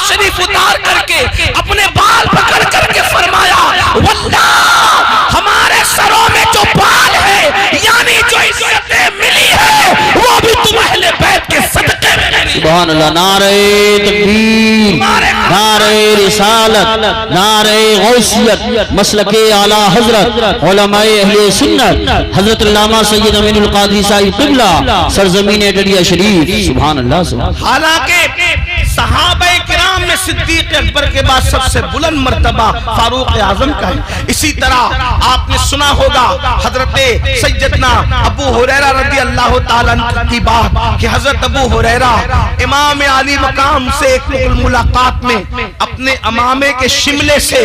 شریف اتار کر کے اپنے بال پکڑ کر کے فرمایا واللہ ہمارے سروں میں جو بال ہے یعنی جو عزتیں ملی ہے وہ بھی تم اہل بیت کے صدقے میں ملی۔ سبحان اللہ، نعرہ تکبیر، نعرہ رسالت، نعرہ غوثیت، مسلک اعلی حضرت علماء اہل سنت حضرت علامہ سید امین القادری صاحب قبلہ سرزمین ڈڈیا شریف۔ سبحان اللہ، سبحان اللہ۔ حالانکہ صحابہ کرام میں صدیق اکبر کے بعد سب سے بلند مرتبہ فاروق اعظم کا ہے۔ اسی طرح آپ نے سنا ہوگا حضرت سیدنا ابو ہریرہ رضی اللہ تعالیٰ عنہ کی بات کہ حضرت ابو ہریرہ امام علی مقام سے ایک ملاقات میں اپنے امامے کے شملے سے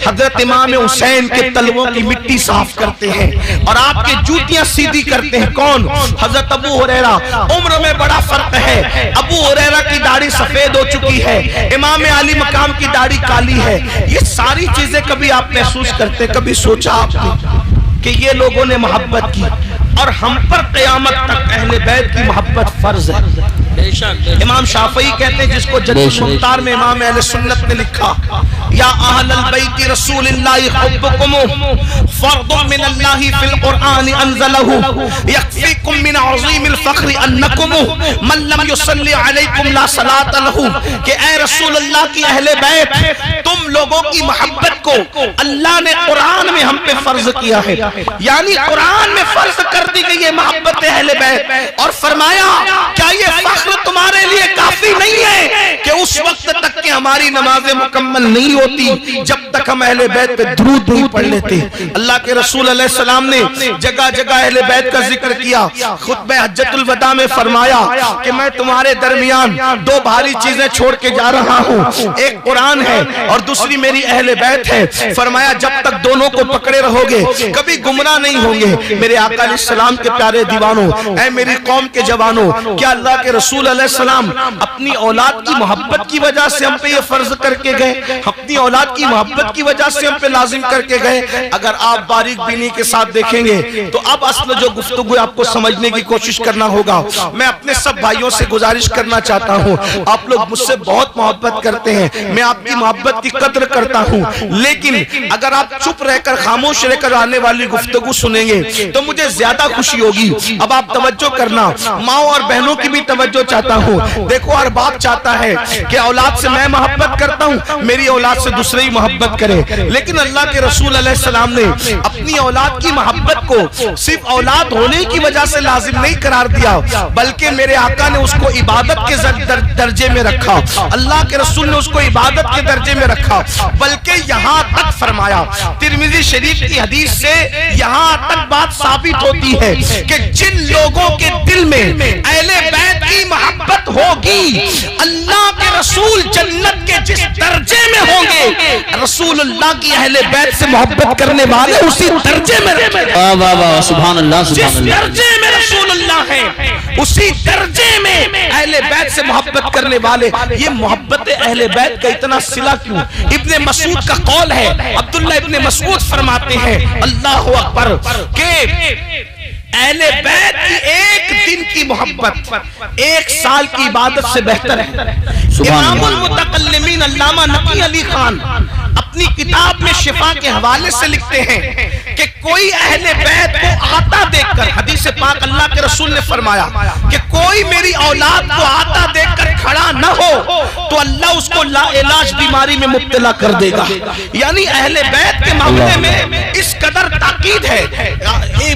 حضرت امام حسین کے تلووں کی مٹی صاف کرتے ہیں اور آپ کے جوتیاں سیدھی کرتے ہیں۔ کون؟ حضرت ابو ہریرہ۔ عمر میں بڑا فرق ہے، ابو ہریرہ کی داڑھی سفید ہو چکی ہے، امام علی مقام کی داڑھی کالی ہے۔ یہ ساری چیزیں کبھی آپ محسوس کرتے، کبھی سوچا آپ نے کہ یہ لوگوں نے محبت کی اور ہم پر قیامت تک اہل بیت کی محبت فرض ہے۔ امام شافعی کہتے ہیں جس کو جد المختار میں امام اہل سنت نے لکھا یا اہل البیت رسول اللہ حبکم فرض من اللہ فی القرآن انزلہ یکفیکم من عظیم الفخر انکم من لم یصلی علیکم لا صلاة لہ کہ اے رسول اللہ کی اہل بیت تم لوگوں کی محبت کو اللہ نے قرآن میں ہم پہ فرض کیا ہے، یعنی قرآن میں فرض کر دی گئی ہے محبت اہل بیت، اور فرمایا کیا یہ فخر تمہارے لیے کافی نہیں ہے کہ اس وقت تک کہ ہماری نمازیں مکمل نہیں ہوتی جب تک ہم اہل بیت پہ درود نہیں پڑھ لیتے۔ اللہ کے رسول علیہ السلام نے جگہ جگہ اہل بیت کا ذکر کیا۔ خطبہ حجۃ الوداع میں فرمایا کہ میں تمہارے درمیان دو بھاری چیزیں چھوڑ کے جا رہا ہوں، ایک قرآن ہے اور دوسری میری اہل بیت ہے۔ فرمایا جب تک دونوں کو پکڑے رہو گے کبھی گمراہ نہیں ہوں گے۔ میرے آقا علیہ السلام کے پیارے دیوانوں، اے میری قوم کے جوانوں، کیا اللہ کے رسول علیہ السلام اپنی اولاد کی محبت کی وجہ سے ہم پہ یہ فرض کر کے گئے، اپنی اولاد کی محبت کی وجہ سے ہم پہ لازم کر کے گئے؟ اگر آپ باریک بینی کے ساتھ دیکھیں گے تو اب اصل جو گفتگو آپ کو سمجھنے کی کوشش کرنا ہوگا۔ میں اپنے سب بھائیوں سے گزارش کرنا چاہتا ہوں، آپ لوگ مجھ سے بہت محبت کرتے ہیں، میں آپ کی محبت کی قدر کرتا ہوں، لیکن اگر آپ چپ رہ کر خاموش رہ کر آنے والی گفتگو سنیں گے تو مجھے زیادہ خوشی ہوگی۔ اب آپ توجہ کرنا، ماؤں اور بہنوں کی بھی توجہ چاہتا ہوں۔ دیکھو ہر باپ چاہتا ہے کہ اولاد سے میں محبت کرتا ہوں، میری اولاد سے دوسرے ہی محبت کرے، لیکن اللہ کے رسول علیہ السلام نے اپنی اولاد کی محبت کو صرف اولاد ہونے کی وجہ سے لازم نہیں قرار دیا، بلکہ میرے آقا نے اس کو عبادت کے درجے میں رکھا، اللہ کے رسول نے اس کو عبادت کے درجے میں رکھا، بلکہ یہاں تک فرمایا، ترمذی شریف کی حدیث سے یہاں تک بات ثابت ہوتی ہے کہ جن لوگوں کے دل میں اہل بیت کی محبت ہوگی، اللہ کے رسول جنت کے جس درجے میں ہوں گے، رسول اللہ کی اہل بیت سے محبت کرنے والے اسی درجے میں رہیں گے۔ واہ واہ، سبحان اللہ، سبحان جس اللہ۔ درجے میں رسول اللہ ہے اسی درجے میں اہل بیت سے محبت کرنے والے۔ یہ محبت اہل بیت کا اتنا صلہ کیوں؟ ابن مسعود کا قول ہے، عبداللہ ابن مسعود فرماتے ہیں اللہ اکبر کہ اہل بیت کی ایک دن کی محبت ایک سال کی عبادت سے بہتر ہے۔ امام المتکلمین علامہ نقی علی خان اپنی کتاب میں شفا کے حوالے سے لکھتے ہیں کہ کوئی اہل بیت کو آتا دیکھ کر، حدیث پاک اللہ کے رسول نے فرمایا کہ کوئی میری اولاد کو آتا دیکھ کر کھڑا نہ ہو تو اللہ اس کو لا علاج بیماری میں مبتلا کر دے گا۔ یعنی اہل بیت کے معاملے میں اس قدر تاکید ہے،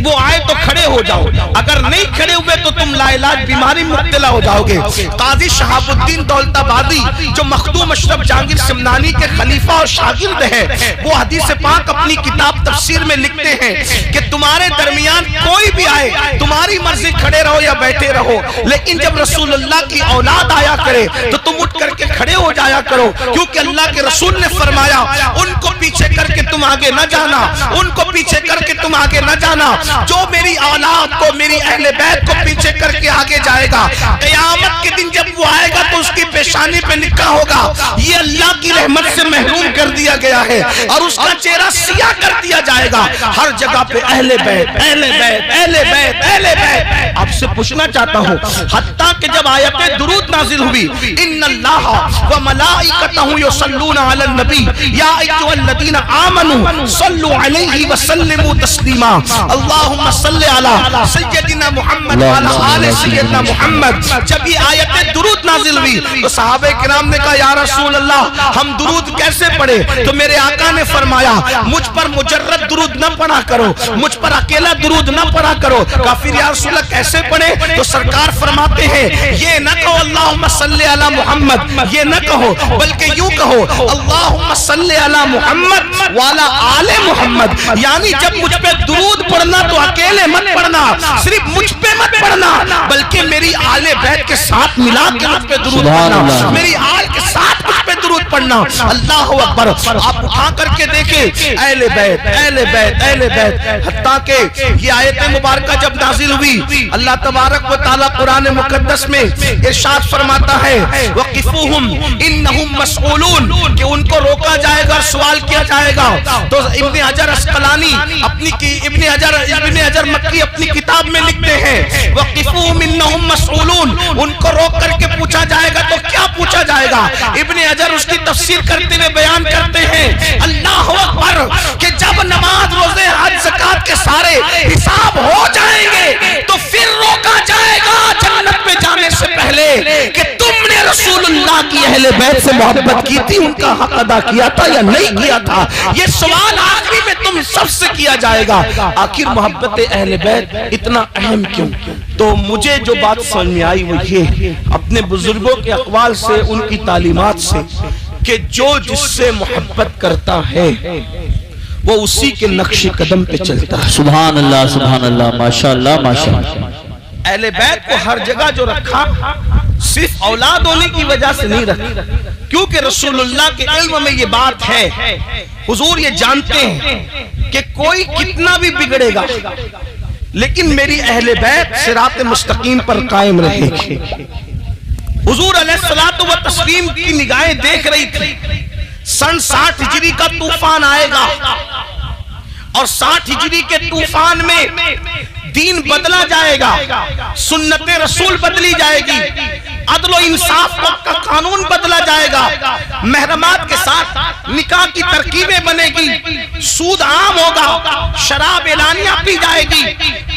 وہ آئے تو کھڑے ہو جاؤ، اگر نہیں کھڑے ہوئے تو تم لا علاج بیماری میں مبتلا ہو جاؤ گے۔ قاضی شہاب الدین دولت آبادی جو مخدوم اشرف جہانگیر سمنانی کے خلیفہ اور شاگرد ہیں، وہ حدیث پاک اپنی کتاب تفسیر میں لکھتے ہیں کہ تمہارے درمیان کوئی بھی آئے، تمہاری مرضی کھڑے رہو یا بیٹھے رہو، لیکن جب رسول اللہ کی اولاد آیا کرے تو تم اٹھ کر کے کھڑے ہو جایا کرو، کیونکہ اللہ کے رسول نے فرمایا ان کو پیچھے کر کے تم آگے نہ جانا، ان کو پیچھے کر کے تم آگے نہ جانا۔ جو میری اولاد کو، میری اہل بیت کو پیچھے کر کے آگے جائے گا، قیامت کے دن جب وہ آئے گا تو اس کی پیشانی پہ لکھا ہوگا یہ اللہ کی رحمت سے محروم کر دیا گیا ہے اور اس کا چہرہ سیاہ کر دیا جائے گا. ہر جگہ پہ اہل بیت اہل بیت اہل بیت اہل بیت. آپ سے پوچھنا چاہتا ہوں حتیٰ کہ جب آیت درود نازل ہوئی ان اللہ و ملائکتہ یصلون علی النبی یا ایھا الذین آمنوا صلوا علیہ وسلموا تسلیما اللہم صل علی سیدنا محمد وعلی آل سیدنا محمد. جب یہ آیت درود نازل ہوئی تو صحابہ کرام نے کہا یا رسول اللہ ہم درود کیسے پڑھے؟ تو میرے آقا نے فرمایا مجھ پر مجرد درود نہ پڑھا کرو, مجھ پر اکیلا درود نہ پڑھا کرو. کافر یا رسول اللہ کیسے پڑھے؟ تو سرکار فرماتے ہیں یہ نہ کہو اللہم صلی علی محمد, یہ نہ کہو بلکہ یوں کہو اللہم صلی علی محمد وعلی آل محمد. یعنی جب مجھ پہ درود پڑھنا تو اکیلے مت پڑھنا, صرف مجھ پہ مت پڑھنا بلکہ میری آل بیت کے ساتھ ملا کے مجھ پہ درود پڑھنا, میری آل کے ساتھ مجھ پہ درود پڑھنا. اللہ اکبر. آپ اٹھا کر کے دیکھیں اہل بیت اہل بیت اہل بیت. حتیٰ کہ یہ آیت مبارکہ جب نازل ہوئی اللہ تبارک و تعالی قرآن مقدس میں ارشاد فرماتا ہے وقفوہم انہم مسئولون, کہ ان کو روکا جائے گا, سوال کیا جائے گا. تو ابن حجر اسقلانی ابن حجر مکی اپنی کتاب میں لکھتے ہیں وقفوہم انہم مسئولون, ان کو روک کر کے پوچھا جائے گا. تو کیا پوچھا جائے گا؟ ابن حجر اس کی تفسیر کرتے ہوئے بیان کرتے ہیں اللہ اکبر کہ جب نماز روزے حج زکات کے سارے حساب ہو جائیں گے تو پھر روکا جائے گا جنت میں جانے سے پہلے کہ تم نے رسول اللہ کی اہل بیت سے محبت کی تھی, ان کا حق ادا کیا تھا یا نہیں کیا تھا. یہ سوال آخری میں تم سب سے کیا جائے گا. آخر محبت اہل بیت اتنا اہم کیوں؟ تو مجھے جو بات سمجھ میں آئی وہ یہ اپنے بزرگوں کے اقوال سے, ان کی تعلیمات سے, کہ جو جس سے محبت کرتا ہے وہ اسی کے نقش قدم پہ چلتا ہے. سبحان اللہ ماشاءاللہ ماشاءاللہ. اہل بیت کو ہر جگہ جو رکھا صرف اولاد ہونے کی وجہ سے نہیں رکھا, کیونکہ رسول اللہ کے علم میں یہ بات ہے. حضور یہ جانتے ہیں کہ کوئی کتنا بھی بگڑے گا لیکن میری اہل بیت صراط مستقیم پر قائم رہے گی. حضور علیہ الصلوۃ والتسلیم کی نگاہیں دیکھ رہی تھی سن 60 ہجری کا طوفان آئے گا اور 60 ہجری کے طوفان میں دین بدلا جائے گا, سنت رسول بدلی جائے گی, عدل و انصاف کا قانون بدلا جائے گا, محرمات کے ساتھ نکاح کی ترکیبیں بنے گی, سود عام ہوگا, شراب اعلانیہ پی جائے گی.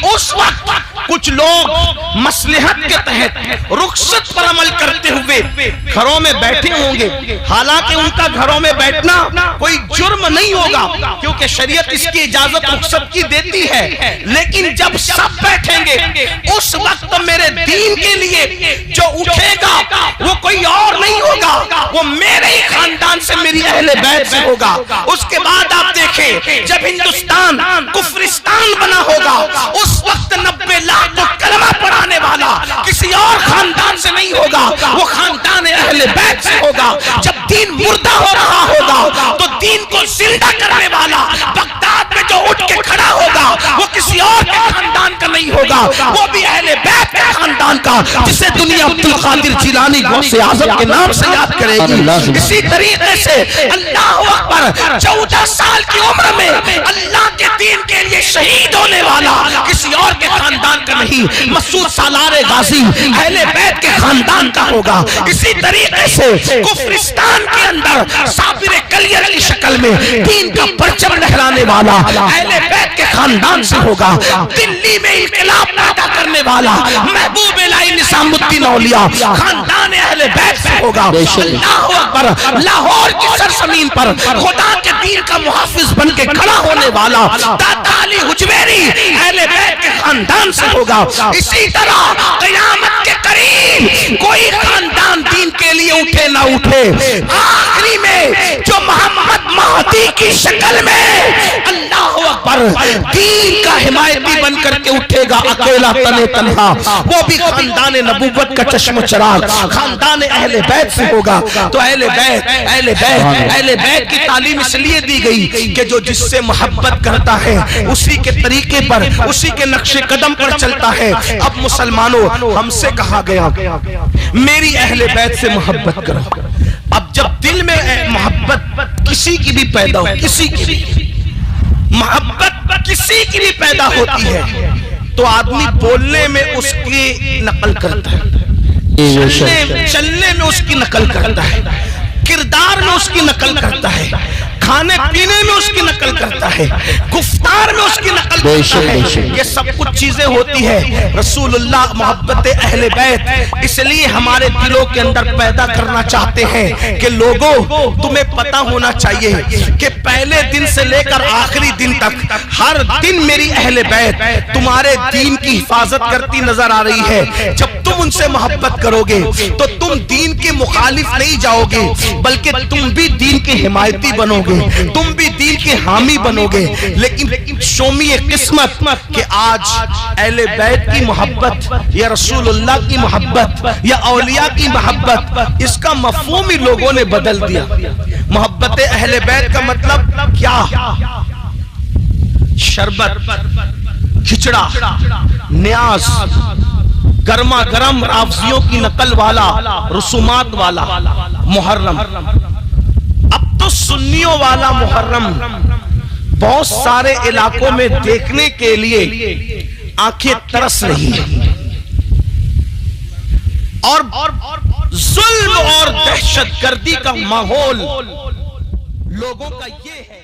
اس وقت کچھ لوگ مصلحت کے تحت رخصت پر عمل کرتے ہوئے گھروں میں بیٹھے ہوں گے, حالانکہ ان کا گھروں میں بیٹھنا کوئی جرم نہیں ہوگا کیونکہ شریعت اس کی اجازت رخصت کی دیتی ہے. لیکن جب سب بیٹھیں گے اس وقت میرے دین کے لیے جو اٹھے گا وہ کوئی اور نہیں ہوگا, وہ میرے ہی خاندان سے, میری اہل بیت سے ہوگا. اس کے بعد آپ دیکھیں جب ہندوستان کفرستان بنا ہوگا اس وقت 90 لاکھ کو کلمہ پڑھانے والا کسی اور خاندان سے نہیں ہوگا, وہ خاندان اہل بیت سے ہوگا. جب دین مردہ ہو رہا ہوگا تو دین کو زندہ کرنے والا بغداد میں جو اٹھ کے کھڑا ہوگا وہ کسی اور کے خاندان کا نہیں ہوگا, وہ بھی اہل بیت کے خاندان کا, جسے دنیا عبد القادر جیلانی غوث اعظم کے نام سے یاد کرے گی. اسی طریقے سے اللہ اکبر 14 سال کی عمر میں اللہ کے دین کے لیے شہید ہونے والا کسی اور کے خاندان کا نہیں, مسعود سالار غازی اہل بیت کے خاندان کا ہوگا. اسی طریقے سے کفرستان کے اندر صابر کلیئر کی شکل میں دین کا پرچم لہرانے والا اہل بیت کے خاندان سے ہوگا. دلی میں انقلاب پیدا کرنے والا محبوب الہی نظام الدین اولیاء خاندان اہل بیت سے ہوگا. اللہ اکبر. لاہور کی سرزمین پر خدا کے دین کا محافظ بن کے کھڑا ہونے والا داتا علی حجویری اہل بیت کے خاندان سے ہوگا. اسی طرح قیامت کے قریب کوئی خاندان دین کے لیے اٹھے نہ اٹھے, آخری میں جو محمد مہدی کی شکل میں اللہ اکبر دین کا حمایتی بن کر کے اٹھے گا اکیلا تنے تنہا, وہ بھی خاندان نبوت کا چشم چراغ خاندان اہل بیت سے ہوگا. تو اہل بیت کی تعلیم اس لیے دی گئی کہ جو جس سے محبت کرتا ہے اسی کے طریقے پر, اسی کے نقش قدم پر چلتا ہے. اب مسلمانوں ہم سے کہا گیا میری اہل بیت سے محبت کرو. اب جب دل میں کسی کی بھی پیدا ہو، کسی کی بھی محبت کسی کی بھی پیدا ہوتی ہے تو آدمی بولنے میں اس کی نقل کرتا ہے، چلنے میں اس کی نقل کرتا ہے، کردار میں اس کی نقل کرتا ہے، کھانے پینے میں اس کی نقل کرتا ہے، گفتار میں اس کی نقل کرتا ہے۔ یہ سب کچھ چیزیں ہوتی ہے رسول اللہ محبت اہل بیت اس لیے ہمارے دلوں کے اندر پیدا کرنا چاہتے ہیں کہ لوگوں تمہیں پتہ ہونا چاہیے کہ پہلے دن سے لے کر آخری دن تک ہر دن میری اہل بیت تمہارے دین کی حفاظت کرتی نظر آ رہی ہے۔ جب تم ان سے محبت کرو گے تو تم دین کے مخالف نہیں جاؤ گے بلکہ تم بھی دین کے حمایتی بنو گے، تم بھی دین کے حامی بنو گے۔ لیکن شومی قسمت کہ آج اہل بیت کی محبت یا رسول اللہ کی محبت یا اولیاء کی محبت اس کا مفہوم ہی لوگوں نے بدل دیا۔ محبت اہل بیت کا مطلب کیا؟ شربت، کھچڑا، نیاز، گرما گرم رافضیوں کی نقل والا، رسومات والا محرم۔ اب تو سنیوں والا محرم بہت سارے علاقوں میں دیکھنے کے لیے آنکھیں ترس رہی ہیں، اور ظلم اور دہشت گردی کا ماحول لوگوں کا یہ ہے۔